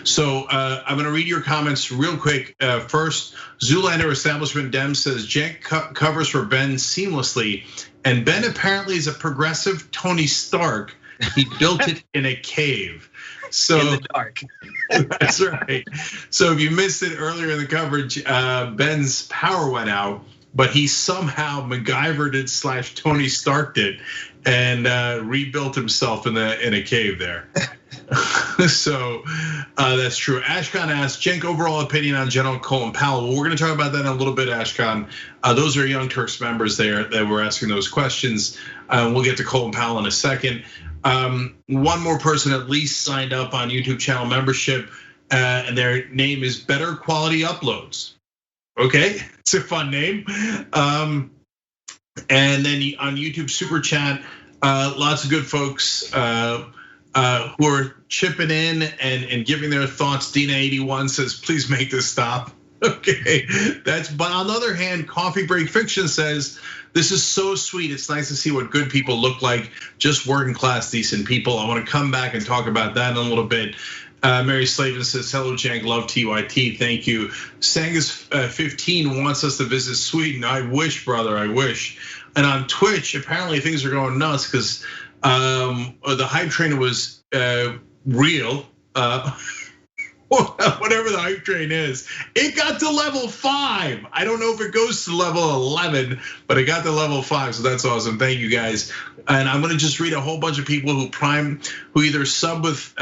So I'm going to read your comments real quick. First, Zoolander Establishment Dem says Cenk covers for Ben seamlessly, and Ben apparently is a progressive Tony Stark. He built it in a cave. So in the dark. That's right. So if you missed it earlier in the coverage, Ben's power went out, but he somehow MacGyvered it / Tony Starked it and rebuilt himself in a cave there. So that's true. Ashkan asked, Cenk, overall opinion on General Colin Powell. Well, we're going to talk about that in a little bit, Ashkan. Those are Young Turks members there that were asking those questions. We'll get to Colin Powell in a second. One more person at least signed up on YouTube channel membership, and their name is Better Quality Uploads. Okay, it's a fun name. And then on YouTube Super Chat, lots of good folks who are chipping in and giving their thoughts. Dina81 says, please make this stop. Okay, but on the other hand, Coffee Break Fiction says, this is so sweet. It's nice to see what good people look like, just working class, decent people. I want to come back and talk about that in a little bit. Mary Slavin says, hello, Cenk, love TYT, thank you. Sangus15 wants us to visit Sweden. I wish, brother, I wish. And on Twitch, apparently things are going nuts because the hype train was real. Whatever the hype train is, it got to level 5. I don't know if it goes to level 11, but it got to level 5, so that's awesome. Thank you guys. And I'm gonna just read a whole bunch of people who either sub with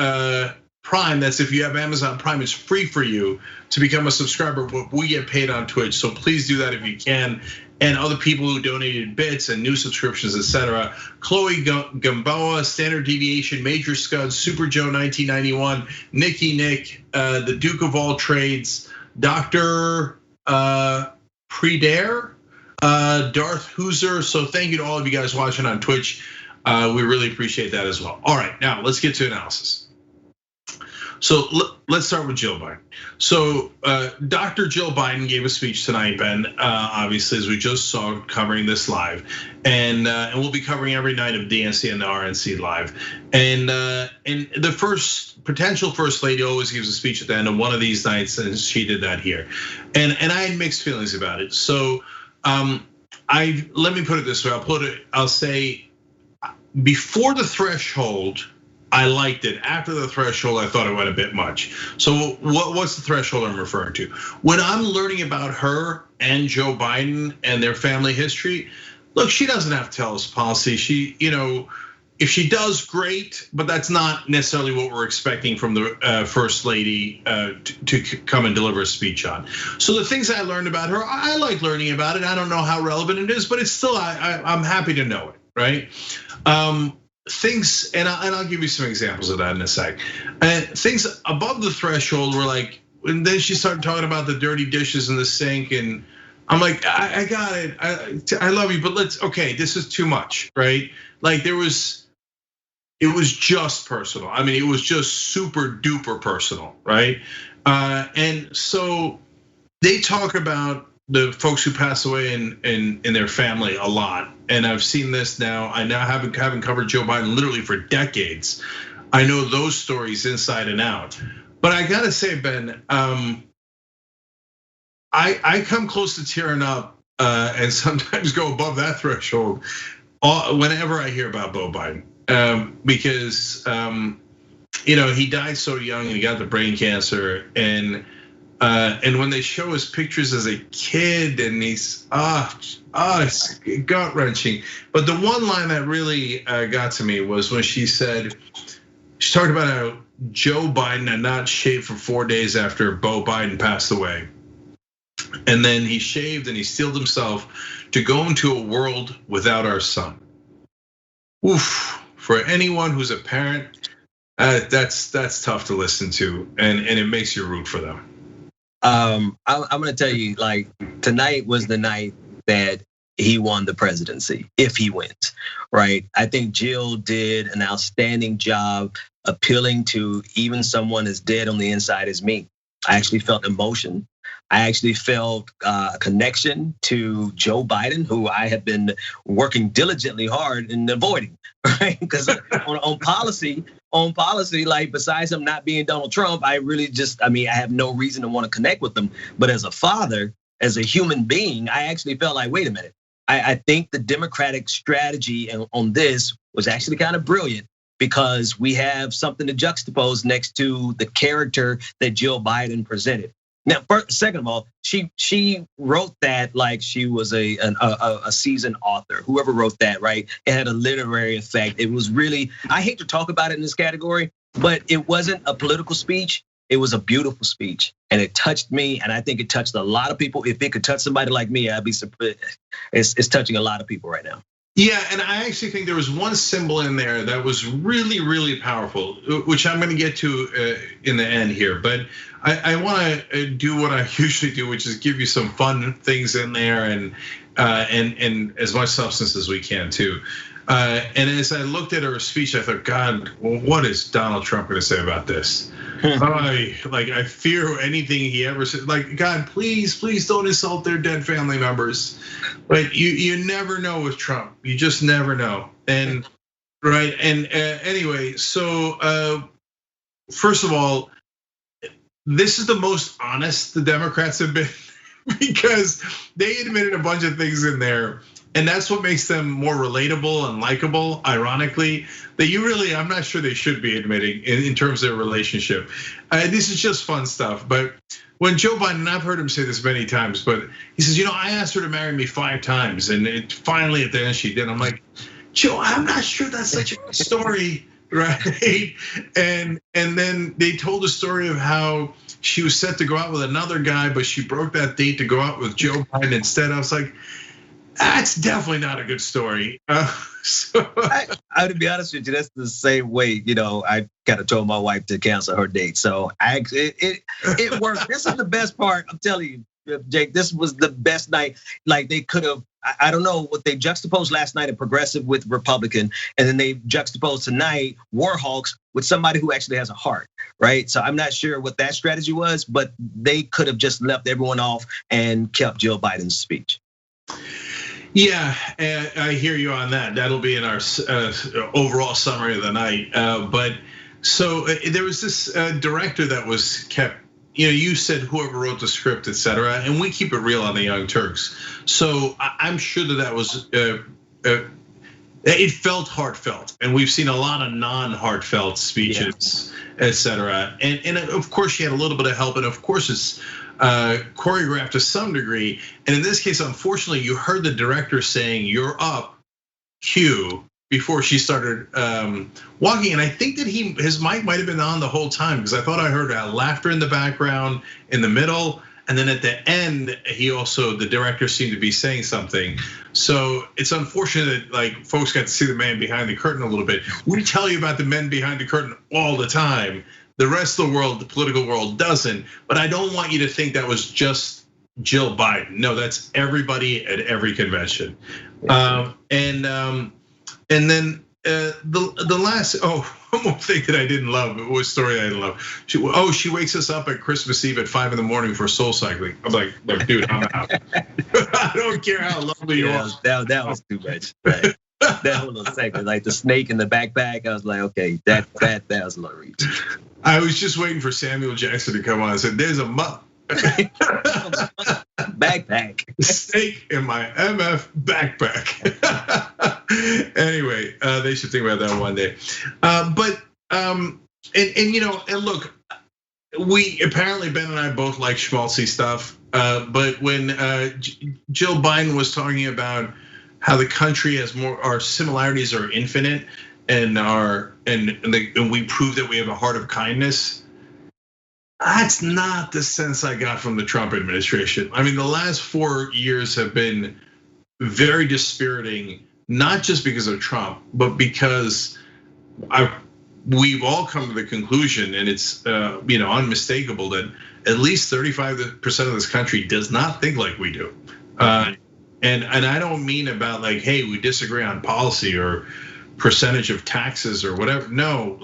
Prime. That's if you have Amazon Prime, it's free for you to become a subscriber, but we get paid on Twitch. So please do that if you can. And other people who donated bits and new subscriptions, etc. Chloe Gamboa, Standard Deviation, Major Scud, Super Joe 1991, Nicky Nick, the Duke of all trades, Dr. Predare, Darth Hooser. So thank you to all of you guys watching on Twitch. We really appreciate that as well. All right, now let's get to analysis. So let's start with Jill Biden. So Dr. Jill Biden gave a speech tonight, Ben, obviously, as we just saw, covering this live. And we'll be covering every night of DNC and the RNC live. And the potential first lady always gives a speech at the end of one of these nights, and she did that here. And I had mixed feelings about it. So let me put it this way, I'll say before the threshold, I liked it. After the threshold, I thought it went a bit much. So what's the threshold I'm referring to? When I'm learning about her and Joe Biden and their family history, look, she doesn't have to tell us policy. She, if she does, great, but that's not necessarily what we're expecting from the first lady to come and deliver a speech on. So the things I learned about her, I like learning about it. I don't know how relevant it is, but it's still, I'm happy to know it, right? Things, and I'll give you some examples of that in a sec. And things above the threshold were like, and then she started talking about the dirty dishes in the sink, and I'm like, I got it, I love you, but okay, this is too much, right? Like it was just personal. I mean, it was just super duper personal, right? And so they talk about the folks who pass away in their family a lot. And I've seen this now. I now haven't covered Joe Biden literally for decades. I know those stories inside and out. But I gotta say, Ben, I come close to tearing up and sometimes go above that threshold whenever I hear about Beau Biden. Because he died so young and he got the brain cancer, and when they show his pictures as a kid, and he's it's gut wrenching. But the one line that really got to me was when she talked about how Joe Biden had not shaved for 4 days after Beau Biden passed away, and then he shaved and he steeled himself to go into a world without our son. Oof! For anyone who's a parent, that's tough to listen to, and it makes you root for them. I'm gonna tell you, like, tonight was the night that he won the presidency, if he wins, right? I think Jill did an outstanding job appealing to even someone as dead on the inside as me. I actually felt emotion I actually felt a connection to Joe Biden, who I have been working diligently hard in avoiding, right? Because on policy, like besides him not being Donald Trump, I have no reason to want to connect with him. But as a father, as a human being, I actually felt like, wait a minute. I think the Democratic strategy on this was actually kind of brilliant, because we have something to juxtapose next to the character that Jill Biden presented. Now, second of all, she wrote that like she was a seasoned author. Whoever wrote that, right? It had a literary effect. It was really, I hate to talk about it in this category, but it wasn't a political speech. It was a beautiful speech, and it touched me, and I think it touched a lot of people. If it could touch somebody like me, I'd be surprised. It's touching a lot of people right now. Yeah, and I actually think there was one symbol in there that was really, really powerful, which I'm going to get to in the end here. But I want to do what I usually do, which is give you some fun things in there and as much substance as we can too. And as I looked at her speech, I thought, God, well, what is Donald Trump going to say about this? I fear anything he ever said. Like, God, please don't insult their dead family members. But you never know with Trump. You just never know. And right. And anyway, so first of all, this is the most honest the Democrats have been, because they admitted a bunch of things in there. And that's what makes them more relatable and likable, ironically, that I'm not sure they should be admitting in terms of their relationship. This is just fun stuff. But when Joe Biden, and I've heard him say this many times, but he says, I asked her to marry me 5 times, and finally at the end she did. I'm like, Joe, I'm not sure that's such a good story, right? And then they told a story of how she was set to go out with another guy, but she broke that date to go out with Joe Biden instead. I was like, that's definitely not a good story. So I to be honest with you, that's the same way. I kind of told my wife to cancel her date. So it worked. This is the best part. I'm telling you, Jake. This was the best night. Like they could have. I don't know what they juxtaposed last night, a progressive with Republican, and then they juxtaposed tonight Warhawks with somebody who actually has a heart, right? So I'm not sure what that strategy was, but they could have just left everyone off and kept Jill Biden's speech. Yeah, I hear you on that. That'll be in our overall summary of the night. But so there was this director that was kept. You said whoever wrote the script, et cetera, and we keep it real on the Young Turks. So I'm sure that was. It felt heartfelt, and we've seen a lot of non-heartfelt speeches, et cetera. And of course, she had a little bit of help, and of course, it's choreographed to some degree. And in this case, unfortunately, you heard the director saying, "You're up, cue," before she started walking. And I think that his mic might have been on the whole time, because I thought I heard laughter in the background in the middle. And then at the end, the director seemed to be saying something. So it's unfortunate that folks got to see the man behind the curtain a little bit. We tell you about the men behind the curtain all the time. The rest of the world, the political world, doesn't. But I don't want you to think that was just Jill Biden. No, that's everybody at every convention. And then the last one more thing that I didn't love, it was a story I didn't love. She wakes us up at Christmas Eve at 5 a.m. for soul cycling. I'm like, dude, I'm out. I don't care how lovely you are. That was too much. Right? That whole little segment, like the snake in the backpack. I was like, okay, that was a little reach. I was just waiting for Samuel Jackson to come on and said, "There's a backpack, snake in my MF backpack." Anyway, they should think about that one day. But look, we apparently Ben and I both like schmaltzy stuff. But when Jill Biden was talking about how the country has our similarities are infinite, and we prove that we have a heart of kindness. That's not the sense I got from the Trump administration. I mean, the last 4 years have been very dispiriting, not just because of Trump, but because we've all come to the conclusion, and it's unmistakable, that at least 35% of this country does not think like we do. And I don't mean about hey, we disagree on policy or percentage of taxes or whatever. No,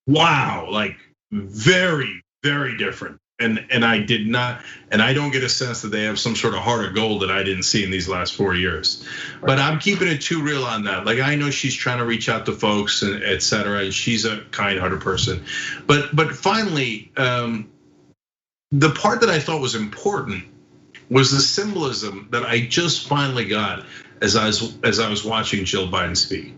wow, very, very different. and I did not, and I don't get a sense that they have some sort of heart of gold that I didn't see in these last 4 years. But I'm keeping it too real on that. Like, I know she's trying to reach out to folks and et cetera, and she's a kind-hearted person. But finally, the part that I thought was important was the symbolism that I just finally got as I was watching Jill Biden speak.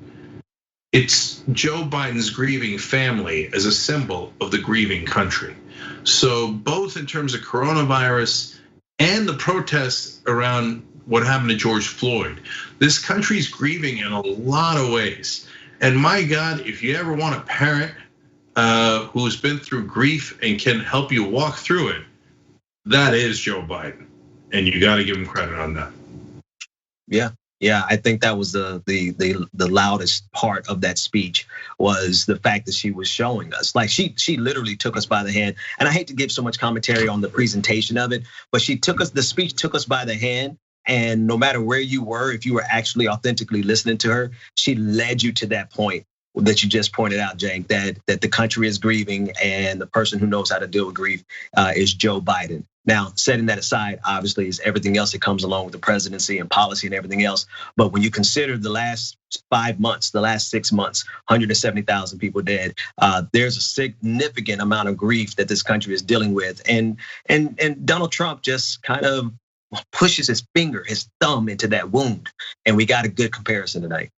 It's Joe Biden's grieving family as a symbol of the grieving country. So both in terms of coronavirus and the protests around what happened to George Floyd, this country's grieving in a lot of ways. And my God, if you ever want a parent who's been through grief and can help you walk through it, that is Joe Biden. And you got to give him credit on that. Yeah, I think that was the loudest part of that speech, was the fact that she was showing us. Like, she literally took us by the hand. And I hate to give so much commentary on the presentation of it, but the speech took us by the hand. And no matter where you were, if you were actually authentically listening to her, she led you to that point that you just pointed out, Cenk, that the country is grieving, and the person who knows how to deal with grief is Joe Biden. Now, setting that aside, obviously, is everything else that comes along with the presidency and policy and everything else. But when you consider the last 5 months, the last 6 months, 170,000 people dead, there's a significant amount of grief that this country is dealing with. And Donald Trump just kind of pushes his his thumb into that wound. And we got a good comparison tonight.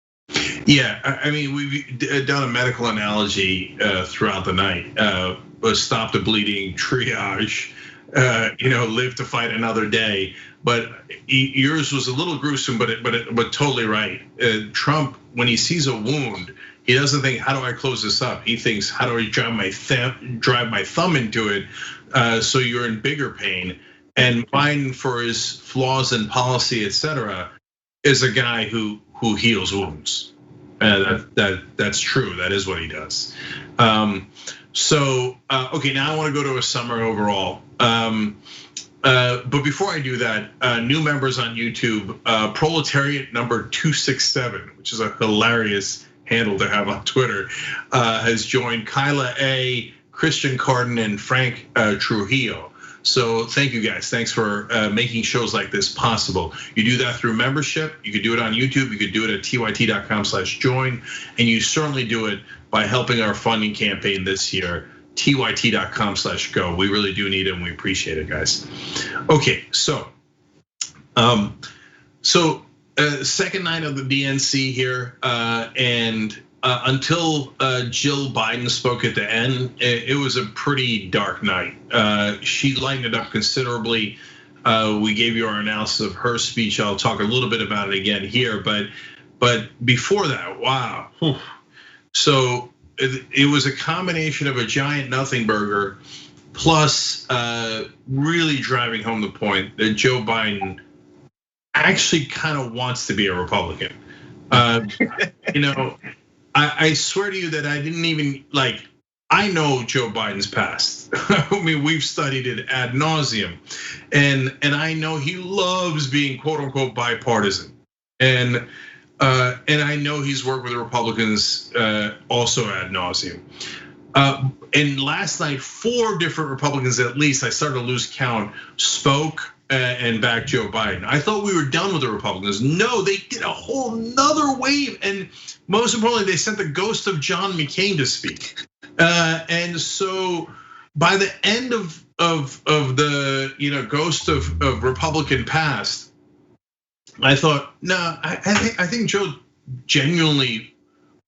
Yeah, I mean, we've done a medical analogy throughout the night. Stop the bleeding, triage, live to fight another day. But yours was a little gruesome, but totally right. Trump, when he sees a wound, he doesn't think, how do I close this up? He thinks, how do I drive my thumb into it so you're in bigger pain? And Biden, for his flaws in policy, et cetera, is a guy who heals wounds. That's true. That is what he does. So okay, now I want to go to a summary overall. But before I do that, new members on YouTube, Proletariat number 267, which is a hilarious handle to have on Twitter, has joined Kyla A, Christian Carden, and Frank Trujillo. So thank you guys. Thanks for making shows like this possible. You do that through membership. You could do it on YouTube. You could do it at tyt.com/join. And you certainly do it by helping our funding campaign this year, tyt.com/go. We really do need it and we appreciate it, guys. Okay, so second night of the DNC here, and until Jill Biden spoke at the end, it was a pretty dark night. She lightened it up considerably. We gave you our analysis of her speech. I'll talk a little bit about it again here, but before that, wow. So it was a combination of a giant nothing burger, plus really driving home the point that Joe Biden actually kind of wants to be a Republican. I swear to you that I didn't even I know Joe Biden's past. I mean, we've studied it ad nauseum, and I know he loves being quote unquote bipartisan, and I know he's worked with the Republicans also ad nauseum. And last night, 4 different Republicans, at least, I started to lose count, spoke and backed Joe Biden. I thought we were done with the Republicans. No, they did a whole nother wave, and most importantly, they sent the ghost of John McCain to speak. And so by the end of the ghost of Republican past, I thought, no, I think Joe genuinely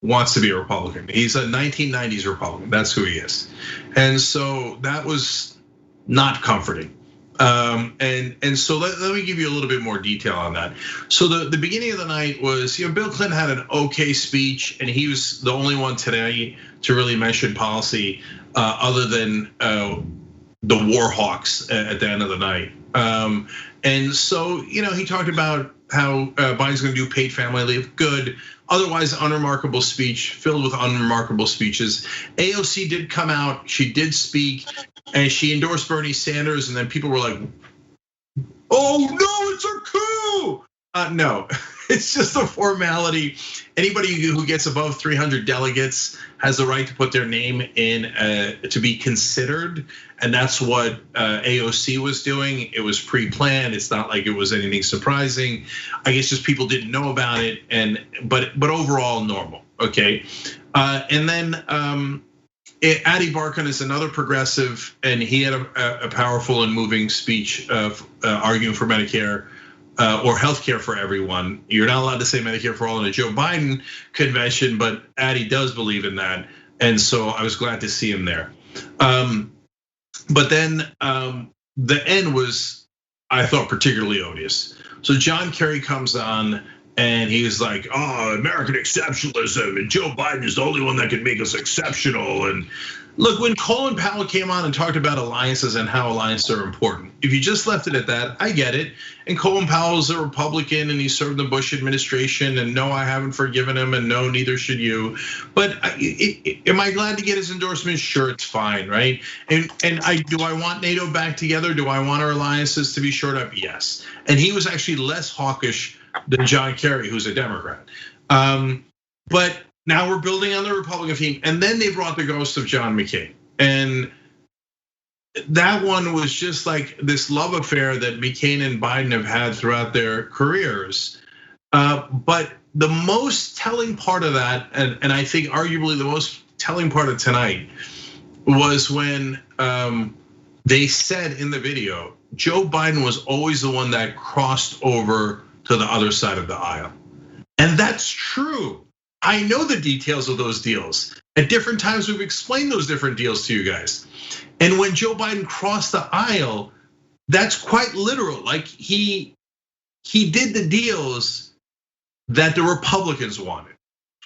wants to be a Republican. He's a 1990s Republican. That's who he is. And so that was not comforting. And so let me give you a little bit more detail on that. So the beginning of the night was, Bill Clinton had an okay speech, and he was the only one today to really mention policy, other than the war hawks at the end of the night. And so he talked about how Biden's going to do paid family leave. Good. Otherwise, unremarkable speech filled with unremarkable speeches. AOC did come out. She did speak. And she endorsed Bernie Sanders, and then people were like, "Oh no, it's a coup!" No, It's just a formality. Anybody who gets above 300 delegates has the right to put their name in to be considered. And that's what AOC was doing. It was pre-planned. It's not like it was anything surprising. I guess just people didn't know about it, but overall normal, okay? And then Adi Barkan is another progressive, and he had a powerful and moving speech of arguing for Medicare or healthcare for everyone. You're not allowed to say Medicare for all in a Joe Biden convention, but Adi does believe in that, and so I was glad to see him there. But then the end was, I thought, particularly odious. So John Kerry comes on and he's like, "Oh, American exceptionalism, and Joe Biden is the only one that can make us exceptional." And look, when Colin Powell came on and talked about alliances and how alliances are important, if you just left it at that, I get it. And Colin Powell's a Republican and he served the Bush administration, and no, I haven't forgiven him, and no, neither should you. But am I glad to get his endorsement? Sure, it's fine, right? And do I want NATO back together? Do I want our alliances to be shored up? Yes. And he was actually less hawkish than John Kerry, who's a Democrat. But now we're building on the Republican theme, and then they brought the ghost of John McCain. And that one was just like this love affair that McCain and Biden have had throughout their careers. But the most telling part of that, and I think arguably the most telling part of tonight, was when they said in the video, Joe Biden was always the one that crossed over to the other side of the aisle. And that's true. I know the details of those deals. At different times, we've explained those different deals to you guys. And when Joe Biden crossed the aisle, that's quite literal. Like he did the deals that the Republicans wanted.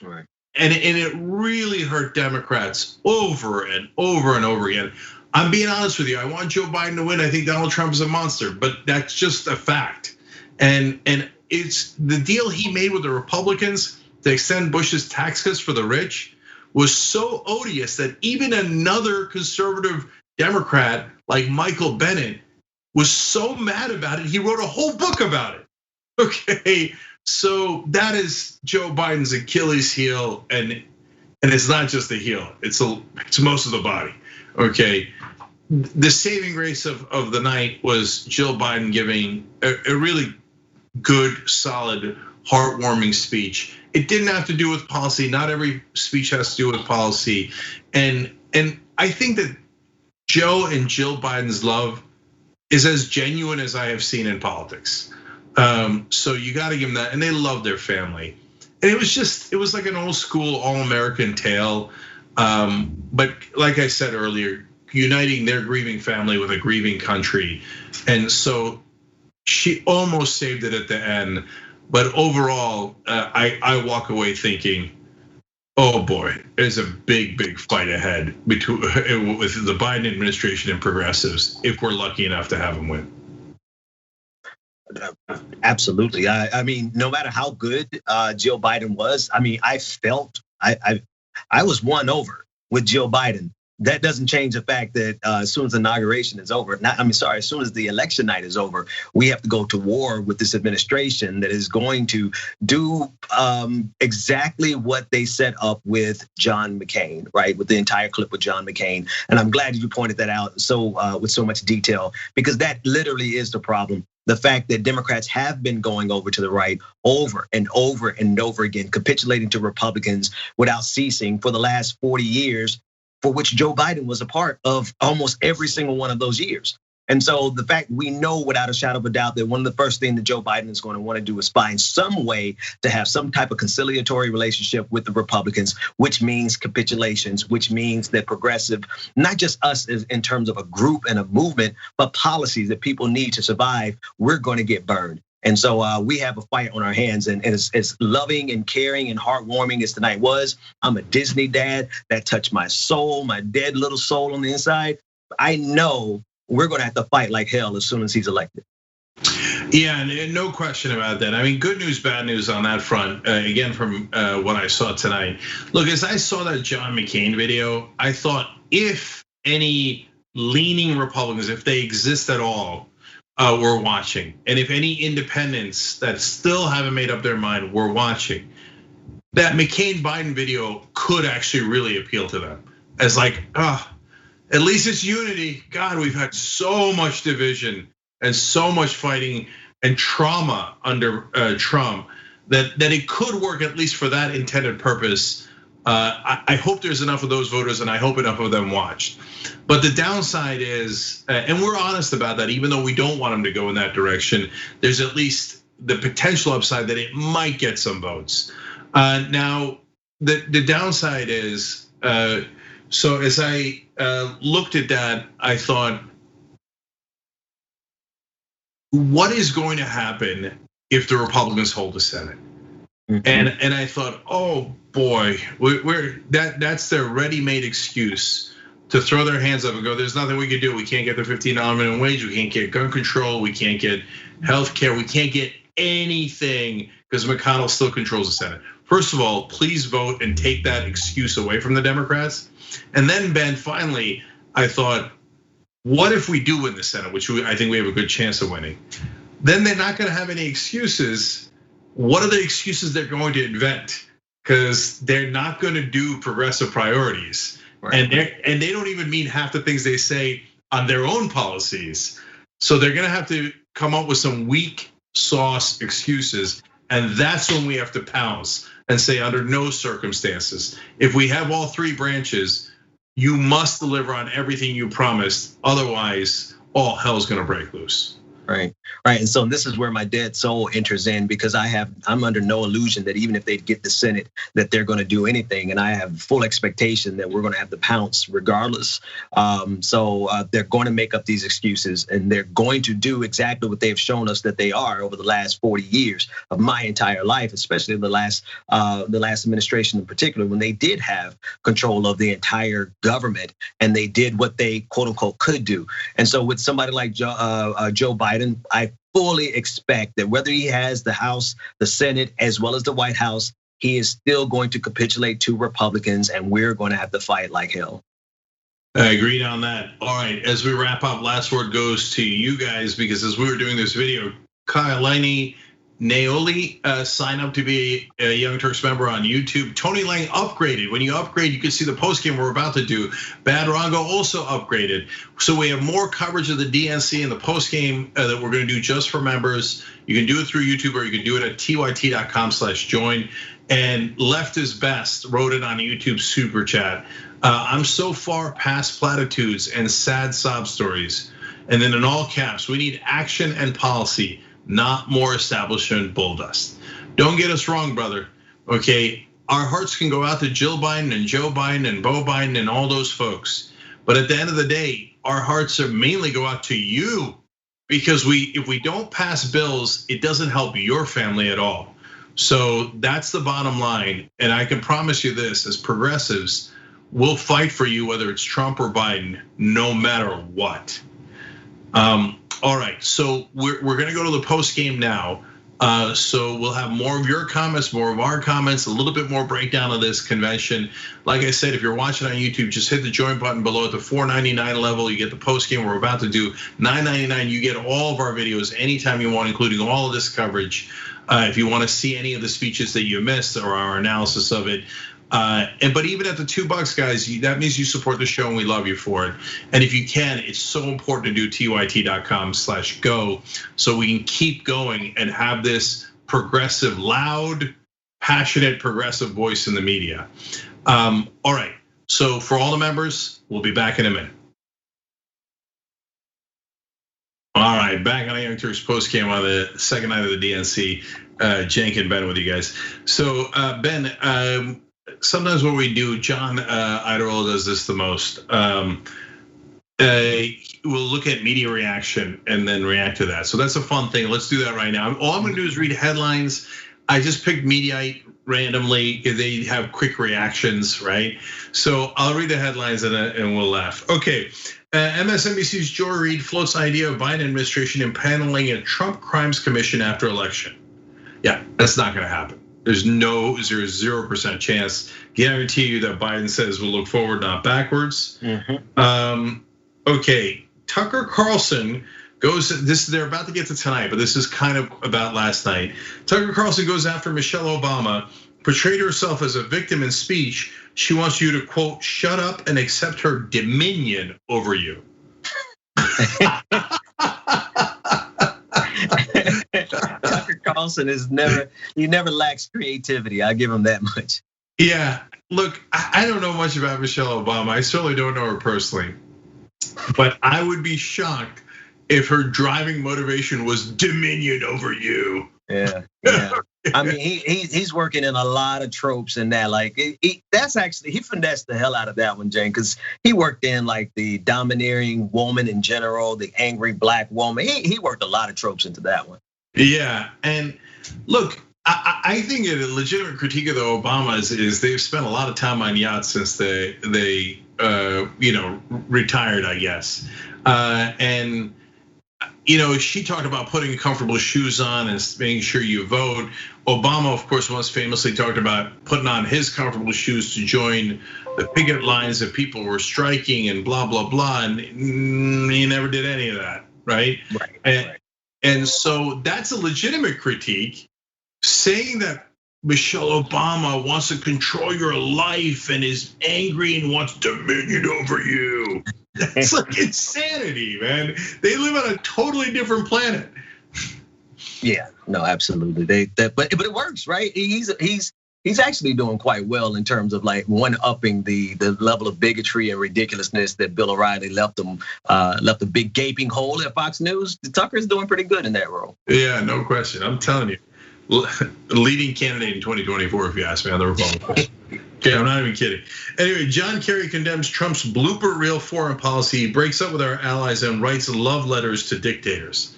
Right. And it really hurt Democrats over and over and over again. I'm being honest with you. I want Joe Biden to win. I think Donald Trump is a monster, but that's just a fact. And it's the deal he made with the Republicans to extend Bush's tax cuts for the rich was so odious that even another conservative Democrat like Michael Bennet was so mad about it, he wrote a whole book about it. Okay, so that is Joe Biden's Achilles heel, and it's not just the heel; it's most of the body. Okay, the saving grace of the night was Jill Biden giving a really good, solid, heartwarming speech. It didn't have to do with policy. Not every speech has to do with policy. And I think that Joe and Jill Biden's love is as genuine as I have seen in politics. So you got to give them that. And they love their family. And it was like an old school all-American tale. But like I said earlier, uniting their grieving family with a grieving country. And so she almost saved it at the end. But overall, I walk away thinking, oh boy, there's a big fight ahead with the Biden administration and progressives if we're lucky enough to have them win. Absolutely. I mean, no matter how good Jill Biden was, I mean, I felt I was won over with Jill Biden. That doesn't change the fact that as soon as the inauguration is over, as soon as the election night is over, we have to go to war with this administration that is going to do exactly what they set up with John McCain, right? With the entire clip with John McCain. And I'm glad you pointed that out with so much detail, because that literally is the problem. The fact that Democrats have been going over to the right over and over and over again, capitulating to Republicans without ceasing for the last 40 years, for which Joe Biden was a part of almost every single one of those years. And so the fact we know without a shadow of a doubt that one of the first things that Joe Biden is going to want to do is find some way to have some type of conciliatory relationship with the Republicans, which means capitulations, which means that progressive, not just us in terms of a group and a movement, but policies that people need to survive, we're going to get burned. And so we have a fight on our hands, and as loving and caring and heartwarming as tonight was. I'm a Disney dad that touched my soul, my dead little soul on the inside. I know we're gonna have to fight like hell as soon as he's elected. Yeah, and no question about that. I mean, good news, bad news on that front. Again, from what I saw tonight. Look, as I saw that John McCain video, I thought if any leaning Republicans, if they exist at all, were watching, and if any independents that still haven't made up their mind were watching, that McCain-Biden video could actually really appeal to them as like, at least it's unity. God, we've had so much division and so much fighting and trauma under Trump that it could work at least for that intended purpose. I hope there's enough of those voters, and I hope enough of them watched. But the downside is, and we're honest about that, even though we don't want them to go in that direction, there's at least the potential upside that it might get some votes. Now, the downside is, so as I looked at that, I thought, what is going to happen if the Republicans hold the Senate? And I thought, oh boy, that's their ready-made excuse to throw their hands up and go, there's nothing we can do. We can't get the $15 minimum wage. We can't get gun control. We can't get health care. We can't get anything because McConnell still controls the Senate. First of all, please vote and take that excuse away from the Democrats. And then, Ben, finally, I thought, what if we do win the Senate, which I think we have a good chance of winning? Then they're not gonna have any excuses. What are the excuses they're going to invent? Because they're not gonna do progressive priorities. Right. And they don't even mean half the things they say on their own policies. So they're gonna have to come up with some weak sauce excuses. And that's when we have to pounce and say, under no circumstances, if we have all three branches, you must deliver on everything you promised. Otherwise, all hell's gonna break loose. Right, and so this is where my dead soul enters in, because I'm under no illusion that even if they get the Senate, that they're going to do anything, and I have full expectation that we're going to have to pounce regardless. So they're going to make up these excuses, and they're going to do exactly what they've shown us that they are over the last 40 years of my entire life, especially the last administration in particular, when they did have control of the entire government and they did what they quote unquote could do. And so with somebody like Joe Biden, I fully expect that whether he has the House, the Senate, as well as the White House, he is still going to capitulate to Republicans, and we're going to have to fight like hell. I agreed on that. All right, as we wrap up, last word goes to you guys, because as we were doing this video, Kailani Naoli signed up to be a Young Turks member on YouTube. Tony Lang upgraded. When you upgrade, you can see the post game we're about to do. Bad Rongo also upgraded. So we have more coverage of the DNC and the post game that we're going to do just for members. You can do it through YouTube, or you can do it at tyt.com/join. And Left is Best wrote it on YouTube super chat. I'm so far past platitudes and sad sob stories. And then in all caps, we need action and policy, not more establishment bull dust. Don't get us wrong, brother. Okay, our hearts can go out to Jill Biden and Joe Biden and Beau Biden and all those folks. But at the end of the day, our hearts are mainly go out to you, because if we don't pass bills, it doesn't help your family at all. So that's the bottom line. And I can promise you this, as progressives, we'll fight for you, whether it's Trump or Biden, no matter what. All right, so we're gonna go to the post game now. So we'll have more of your comments, more of our comments, a little bit more breakdown of this convention. Like I said, if you're watching on YouTube, just hit the join button below at the $4.99 level. You get the post game we're about to do. $9.99, you get all of our videos anytime you want, including all of this coverage. If you want to see any of the speeches that you missed or our analysis of it. But even at the $2, guys, that means you support the show and we love you for it. And if you can, it's so important to do tyt.com/go so we can keep going and have this progressive, loud, passionate, progressive voice in the media. All right, so for all the members, we'll be back in a minute. All right, back on the Young Turks post game on the second night of the DNC. Cenk and Ben with you guys. So Ben, sometimes what we do, John Iderell does this the most. We'll look at media reaction and then react to that. So that's a fun thing. Let's do that right now. All I'm gonna do is read headlines. I just picked Mediaite randomly because they have quick reactions, right? So I'll read the headlines and we'll laugh. Okay, MSNBC's Joy Reid floats the idea of Biden administration impaneling a Trump crimes commission after election. Yeah, that's not gonna happen. There's 0% chance. Guarantee you that Biden says we'll look forward, not backwards. Okay, Tucker Carlson they're about to get to tonight, but this is kind of about last night. Tucker Carlson goes after Michelle Obama, portrayed herself as a victim in speech. She wants you to, quote, shut up and accept her dominion over you. Tucker Carlson he never lacks creativity. I give him that much. Yeah, look, I don't know much about Michelle Obama. I certainly don't know her personally, but I would be shocked if her driving motivation was dominion over you. Yeah. I mean, he's working in a lot of tropes in that. Like, he finessed the hell out of that one, Jane, because he worked in like the domineering woman in general, the angry black woman. He worked a lot of tropes into that one. Yeah, and look, I think a legitimate critique of the Obamas is they've spent a lot of time on yachts since they retired, I guess, and. She talked about putting comfortable shoes on and making sure you vote. Obama, of course, once famously talked about putting on his comfortable shoes to join the picket lines that people were striking and blah, blah, blah. And he never did any of that, right? Right. And so that's a legitimate critique. Saying that Michelle Obama wants to control your life and is angry and wants dominion over you. It's like insanity, man. They live on a totally different planet. Yeah, no, absolutely. But it works, right? He's actually doing quite well in terms of like one-upping the level of bigotry and ridiculousness that Bill O'Reilly left a big gaping hole at Fox News. Tucker's doing pretty good in that role. Yeah, no question. I'm telling you. Leading candidate in 2024, if you ask me, on the Republican. Okay, I'm not even kidding. Anyway, John Kerry condemns Trump's blooper reel foreign policy. He breaks up with our allies and writes love letters to dictators.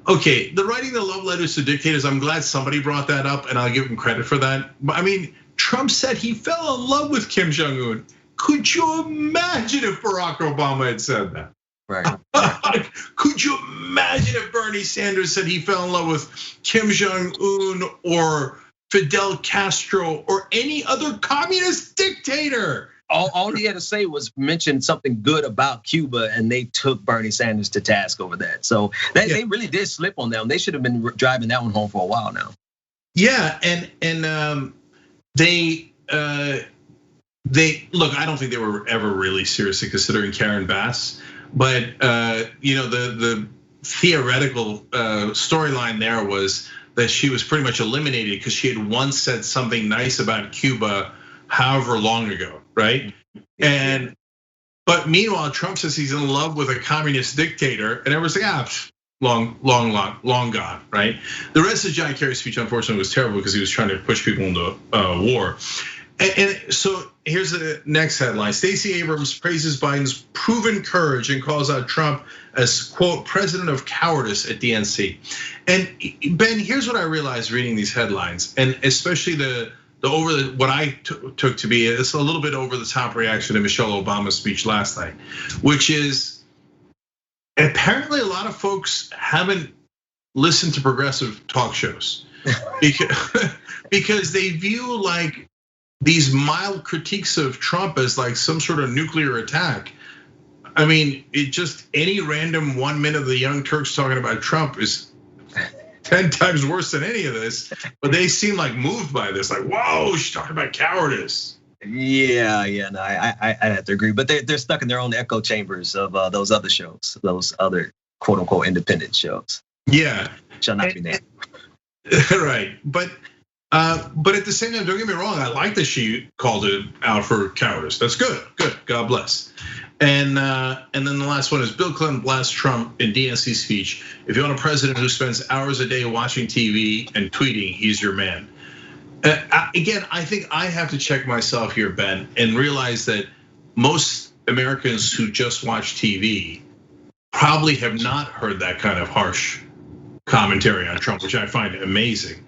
Okay, the writing the love letters to dictators, I'm glad somebody brought that up, and I'll give him credit for that. But I mean, Trump said he fell in love with Kim Jong-un. Could you imagine if Barack Obama had said that? Right. Could you imagine if Bernie Sanders said he fell in love with Kim Jong-un or Fidel Castro or any other communist dictator? All he had to say was mention something good about Cuba, and they took Bernie Sanders to task over that. So they really did slip on that one. They should have been driving that one home for a while now. Yeah, and they look. I don't think they were ever really seriously considering Karen Bass. But the theoretical storyline there was that she was pretty much eliminated because she had once said something nice about Cuba, however long ago, right? But meanwhile, Trump says he's in love with a communist dictator, and everyone's like, long gone, right? The rest of John Kerry's speech, unfortunately, was terrible because he was trying to push people into war. And so here's the next headline. Stacey Abrams praises Biden's proven courage and calls out Trump as, quote, president of cowardice at DNC. And Ben, here's what I realized reading these headlines, and especially what I took to be a little bit over the top reaction to Michelle Obama's speech last night, which is apparently a lot of folks haven't listened to progressive talk shows because they view like these mild critiques of Trump as like some sort of nuclear attack. I mean, it just any random 1 minute of the Young Turks talking about Trump is 10 times worse than any of this. But they seem like moved by this, like, whoa, she's talking about cowardice. Yeah, no, I have to agree. But they're stuck in their own echo chambers of those other shows, those other quote unquote independent shows. Yeah, shall not be named. Right, but at the same time, don't get me wrong. I like that she called it out for cowardice. That's good. God bless. And then the last one is Bill Clinton blasts Trump in DNC speech. If you want a president who spends hours a day watching TV and tweeting, he's your man. Again, I think I have to check myself here, Ben, and realize that most Americans who just watch TV probably have not heard that kind of harsh commentary on Trump, which I find amazing.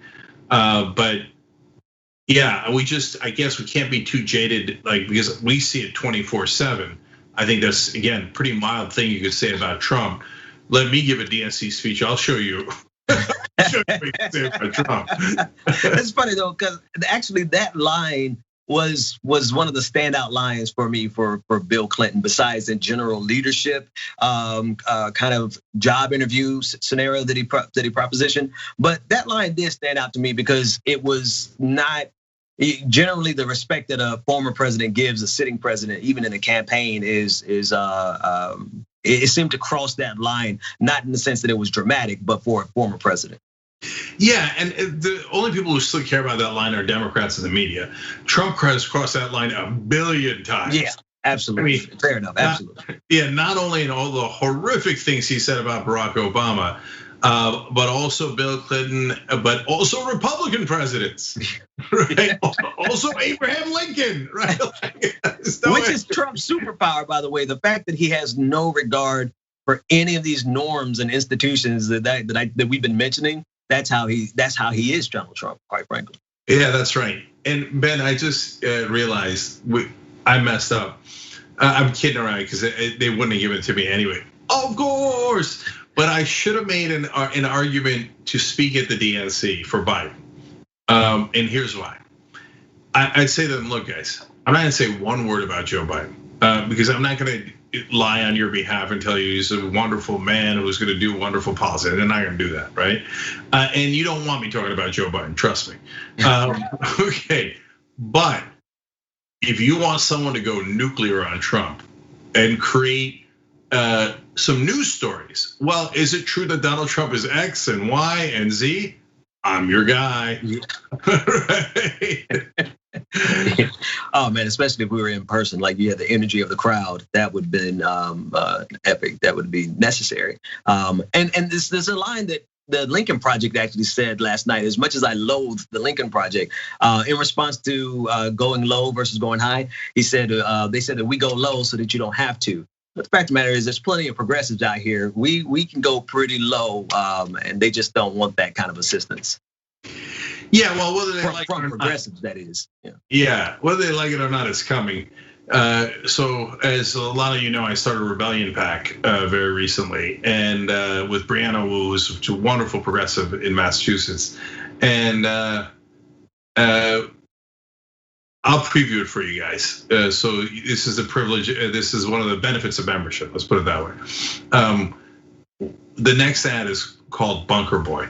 But yeah, I guess we can't be too jaded, like, because we see it 24/7. I think that's, again, pretty mild thing you could say about Trump. Let me give a DNC speech. I'll show you. Show you what you can say about Trump. It's funny though, because actually that line was one of the standout lines for me for Bill Clinton, besides the general leadership kind of job interview scenario that he propositioned. But that line did stand out to me because it was not generally the respect that a former president gives a sitting president, even in a campaign, it seemed to cross that line, not in the sense that it was dramatic, but for a former president. Yeah, and the only people who still care about that line are Democrats and the media. Trump has crossed that line a billion times. Yeah, absolutely. I mean, fair enough, absolutely. Yeah, not only in all the horrific things he said about Barack Obama, but also Bill Clinton, but also Republican presidents, right? Also Abraham Lincoln, right? Which is Trump's superpower, by the way. The fact that he has no regard for any of these norms and institutions that we've been mentioning. That's how he is, Donald Trump, quite frankly. Yeah, that's right. And Ben, I just realized I messed up. I'm kidding around because they wouldn't have given it to me anyway. Of course, but I should have made an argument to speak at the DNC for Biden. And here's why. I'd say to them, look, guys, I'm not gonna say one word about Joe Biden because I'm not gonna lie on your behalf and tell you he's a wonderful man who's gonna do wonderful policy. They're not gonna do that, right? And you don't want me talking about Joe Biden, trust me. Okay, but if you want someone to go nuclear on Trump and create some news stories, well, is it true that Donald Trump is X and Y and Z? I'm your guy. Right? Oh man, especially if we were in person, like you had the energy of the crowd, that would have been epic. That would be necessary. And there's a line that the Lincoln Project actually said last night. As much as I loathe the Lincoln Project, in response to going low versus going high, they said that we go low so that you don't have to. But the fact of the matter is, there's plenty of progressives out here. We can go pretty low, and they just don't want that kind of assistance. Yeah, well, whether they like from it or progressives, that is. Yeah, whether they like it or not, it's coming. So as a lot of you know, I started Rebellion PAC very recently, and with Brianna Wu, who's a wonderful progressive in Massachusetts, and I'll preview it for you guys. So this is a privilege. This is one of the benefits of membership. Let's put it that way. The next ad is called Bunker Boy.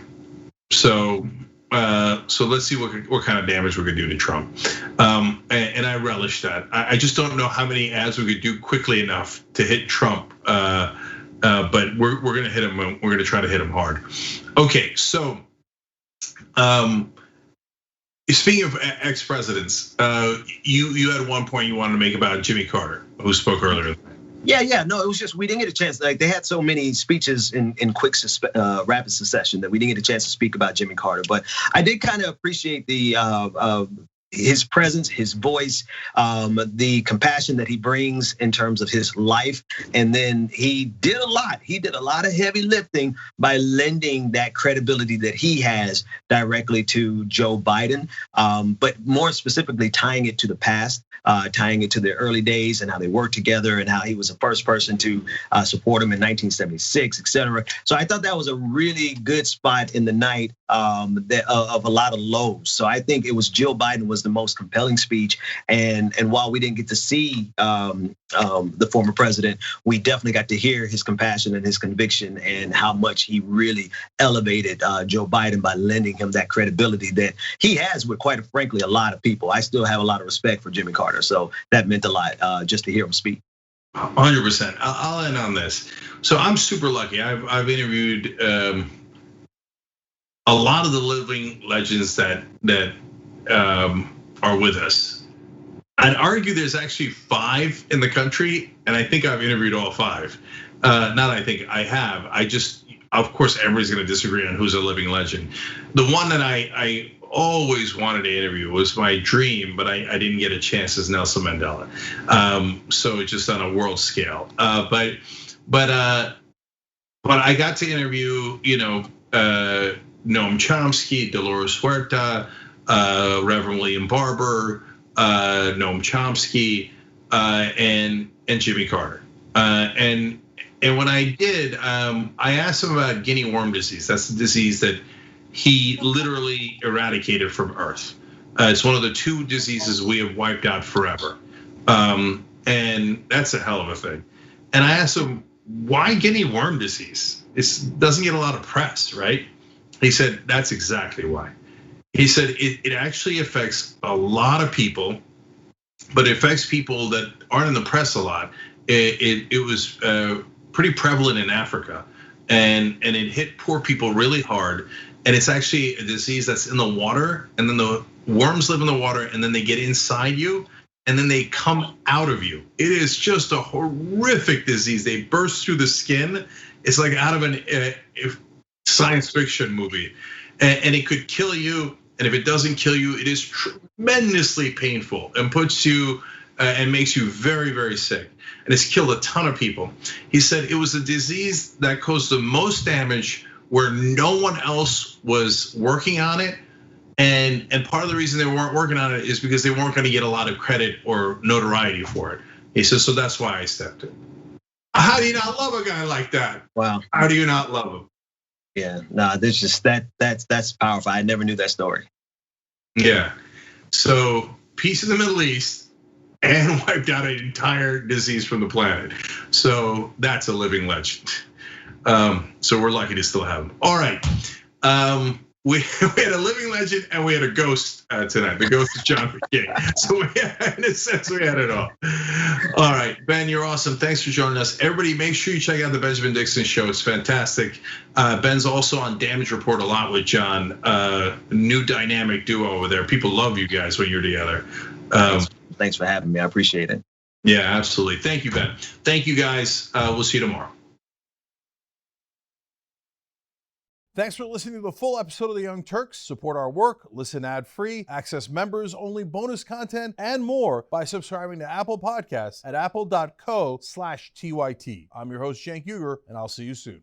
So let's see what kind of damage we could do to Trump. And I relish that. I just don't know how many ads we could do quickly enough to hit Trump. But we're gonna hit him. We're gonna try to hit him hard. Okay, so. Speaking of ex-presidents, you had one point you wanted to make about Jimmy Carter, who spoke earlier. Yeah, no, it was just we didn't get a chance. Like they had so many speeches in quick, rapid succession that we didn't get a chance to speak about Jimmy Carter. But I did kind of appreciate his presence, his voice, the compassion that he brings in terms of his life. And then he did a lot. He did a lot of heavy lifting by lending that credibility that he has directly to Joe Biden, but more specifically tying it to the past, tying it to the early days and how they worked together and how he was the first person to support him in 1976, et cetera. So I thought that was a really good spot in the night of a lot of lows. So I think it was Jill Biden was the most compelling speech. And while we didn't get to see the former president, we definitely got to hear his compassion and his conviction and how much he really elevated Joe Biden by lending him that credibility that he has with, quite frankly, a lot of people. I still have a lot of respect for Jimmy Carter. So that meant a lot just to hear him speak. 100%. I'll end on this. So I'm super lucky. I've interviewed a lot of the living legends that are with us. I'd argue there's actually 5 in the country, and I think I've interviewed all 5. Not I think I have. Of course, everybody's gonna disagree on who's a living legend. The one that I always wanted to interview was my dream, but I didn't get a chance, is Nelson Mandela. So just on a world scale. But I got to interview, Noam Chomsky, Dolores Huerta, Reverend William Barber, Noam Chomsky, and Jimmy Carter. And when I did, I asked him about guinea worm disease. That's the disease that he literally eradicated from Earth. It's one of the 2 diseases we have wiped out forever. And that's a hell of a thing. And I asked him, why guinea worm disease? It doesn't get a lot of press, right? He said, that's exactly why. He said, it actually affects a lot of people, but it affects people that aren't in the press a lot. It was pretty prevalent in Africa, and it hit poor people really hard. And it's actually a disease that's in the water, and then the worms live in the water, and then they get inside you, and then they come out of you. It is just a horrific disease. They burst through the skin. It's like out of a science fiction movie, and it could kill you. And if it doesn't kill you, it is tremendously painful and puts you and makes you very, very sick. And it's killed a ton of people. He said it was a disease that caused the most damage where no one else was working on it. And part of the reason they weren't working on it is because they weren't going to get a lot of credit or notoriety for it. He says, so that's why I stepped in. How do you not love a guy like that? Wow. How do you not love him? Yeah, no, there's just that's powerful. I never knew that story. Yeah, so peace in the Middle East and wiped out an entire disease from the planet. So that's a living legend. So we're lucky to still have him. All right, we had a living legend and we had a ghost tonight. The ghost of John McCain. So in a sense, we had it all. All right, Ben, you're awesome. Thanks for joining us. Everybody, make sure you check out the Benjamin Dixon Show. It's fantastic. Ben's also on Damage Report a lot with John. New dynamic duo over there. People love you guys when you're together. Thanks for having me. I appreciate it. Yeah, absolutely. Thank you, Ben. Thank you, guys. We'll see you tomorrow. Thanks for listening to the full episode of The Young Turks. Support our work, listen ad-free, access members-only bonus content, and more by subscribing to Apple Podcasts at apple.co/TYT. I'm your host, Cenk Uygur, and I'll see you soon.